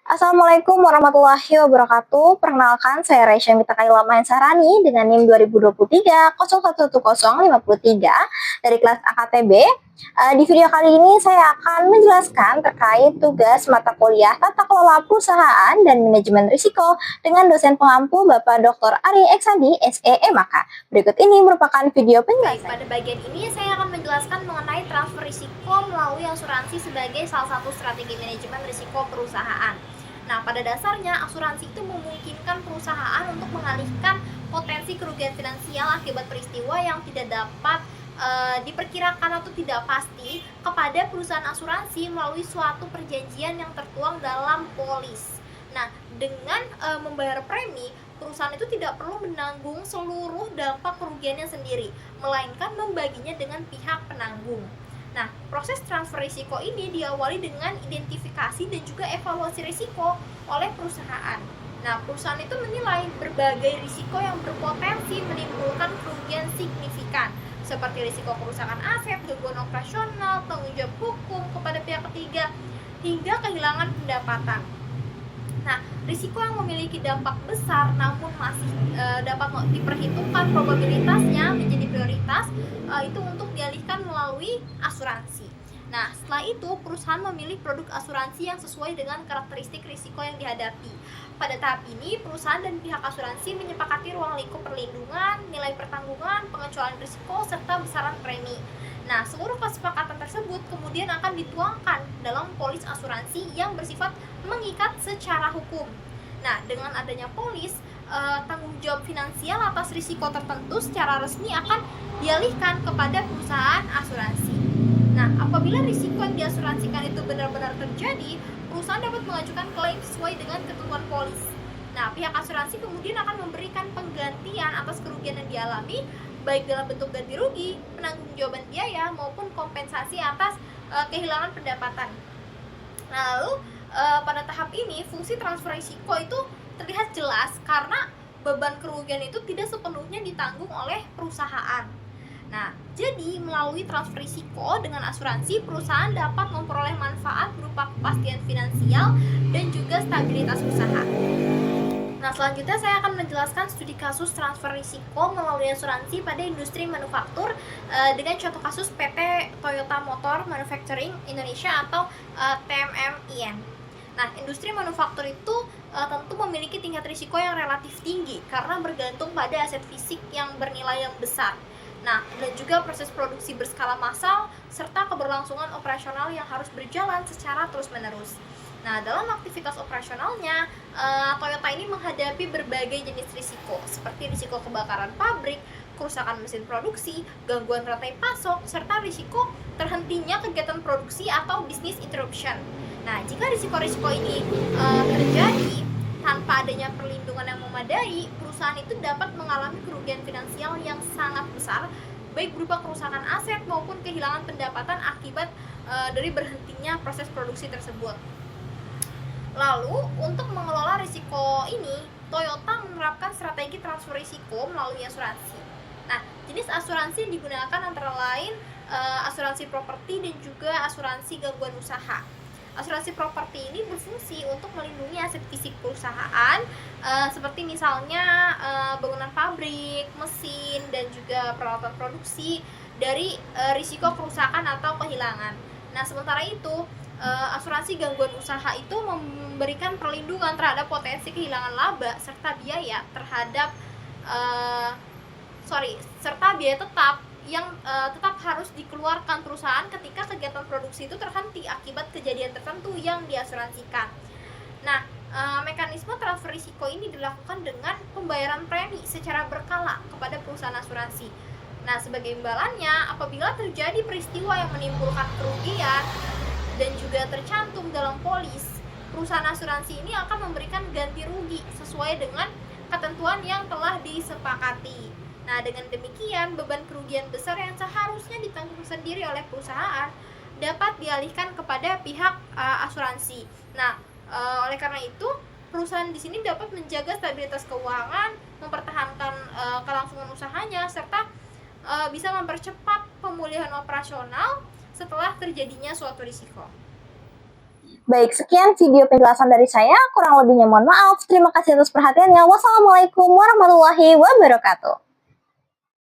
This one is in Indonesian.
Assalamualaikum warahmatullahi wabarakatuh. Perkenalkan, saya Raisya Mita Kaila Maensarani dengan NIM 2023 011053 dari kelas AKTB. Di video kali ini saya akan menjelaskan terkait tugas mata kuliah Tata Kelola Perusahaan dan Manajemen Risiko dengan dosen pengampu Bapak Dr. Ari Eksandi, SEMAK. Berikut ini merupakan video penjelasan. Pada bagian ini saya akan menjelaskan mengenai transfer risiko melalui asuransi sebagai salah satu strategi manajemen risiko perusahaan. Nah, pada dasarnya asuransi itu memungkinkan perusahaan untuk mengalihkan potensi kerugian finansial akibat peristiwa yang tidak dapat diperkirakan atau tidak pasti kepada perusahaan asuransi melalui suatu perjanjian yang tertuang dalam polis. Nah, dengan membayar premi, perusahaan itu tidak perlu menanggung seluruh dampak kerugiannya sendiri, melainkan membaginya dengan pihak penanggung. Nah, proses transfer risiko ini diawali dengan identifikasi dan juga evaluasi risiko oleh perusahaan. Nah, perusahaan itu menilai berbagai risiko yang berpotensi menimbulkan kerugian signifikan, seperti risiko kerusakan aset, gangguan operasional, tanggung jawab hukum kepada pihak ketiga, hingga kehilangan pendapatan. Nah, risiko yang memiliki dampak besar namun masih dapat diperhitungkan probabilitasnya menjadi prioritas itu untuk dialihkan melalui asuransi. Nah, setelah itu perusahaan memilih produk asuransi yang sesuai dengan karakteristik risiko yang dihadapi. Pada tahap ini, perusahaan dan pihak asuransi menyepakati ruang lingkup perlindungan, nilai pertanggungan, pengecualian risiko, serta besaran premi. Nah, seluruh kesepakatan tersebut kemudian akan dituangkan dalam polis asuransi yang bersifat mengikat secara hukum. Nah, dengan adanya polis, tanggung jawab finansial atas risiko tertentu secara resmi akan dialihkan kepada perusahaan asuransi. Nah, apabila risiko yang diasuransikan itu benar-benar terjadi, perusahaan dapat mengajukan klaim sesuai dengan ketentuan polis. Nah, pihak asuransi kemudian akan memberikan penggantian atas kerugian yang dialami, baik dalam bentuk ganti rugi, penanggung-jawaban biaya, maupun kompensasi atas kehilangan pendapatan. Nah, lalu pada tahap ini, fungsi transfer risiko itu terlihat jelas karena beban kerugian itu tidak sepenuhnya ditanggung oleh perusahaan. Nah, jadi melalui transfer risiko dengan asuransi, perusahaan dapat memperoleh manfaat berupa kepastian finansial dan juga stabilitas usaha. Nah, selanjutnya saya akan menjelaskan studi kasus transfer risiko melalui asuransi pada industri manufaktur dengan contoh kasus PT Toyota Motor Manufacturing Indonesia atau TMMIN. Nah, industri manufaktur itu tentu memiliki tingkat risiko yang relatif tinggi karena bergantung pada aset fisik yang bernilai yang besar. Nah, dan juga proses produksi berskala massal serta keberlangsungan operasional yang harus berjalan secara terus-menerus. Nah, dalam aktivitas operasionalnya, Toyota ini menghadapi berbagai jenis risiko, seperti risiko kebakaran pabrik, kerusakan mesin produksi, gangguan rantai pasok, serta risiko terhentinya kegiatan produksi atau business interruption. Nah, jika risiko-risiko ini terjadi tanpa adanya perlindungan yang memadai, perusahaan itu dapat mengalami kerugian finansial yang sangat besar, baik berupa kerusakan aset maupun kehilangan pendapatan akibat dari berhentinya proses produksi tersebut. Lalu, untuk mengelola risiko ini, Toyota menerapkan strategi transfer risiko melalui asuransi. Nah, jenis asuransi yang digunakan antara lain asuransi properti dan juga asuransi gangguan usaha. Asuransi properti ini berfungsi untuk melindungi aset fisik perusahaan seperti misalnya bangunan pabrik, mesin, dan juga peralatan produksi dari risiko kerusakan atau kehilangan. Nah, sementara itu asuransi gangguan usaha itu memberikan perlindungan terhadap potensi kehilangan laba serta biaya terhadap serta biaya tetap yang tetap harus dikeluarkan perusahaan ketika kegiatan produksi itu terhenti akibat kejadian tertentu yang diasuransikan. Nah, mekanisme transfer risiko ini dilakukan dengan pembayaran premi secara berkala kepada perusahaan asuransi. Nah, sebagai imbalannya, apabila terjadi peristiwa yang menimbulkan kerugian dan juga tercantum dalam polis, perusahaan asuransi ini akan memberikan ganti rugi sesuai dengan ketentuan yang telah disepakati. Nah, dengan demikian, beban kerugian besar yang seharusnya ditanggung sendiri oleh perusahaan dapat dialihkan kepada pihak asuransi. Nah, oleh karena itu, perusahaan di sini dapat menjaga stabilitas keuangan, mempertahankan kelangsungan usahanya, serta bisa mempercepat pemulihan operasional setelah terjadinya suatu risiko. Baik, sekian video penjelasan dari saya. Kurang lebihnya mohon maaf. Terima kasih atas perhatiannya. Wassalamualaikum warahmatullahi wabarakatuh.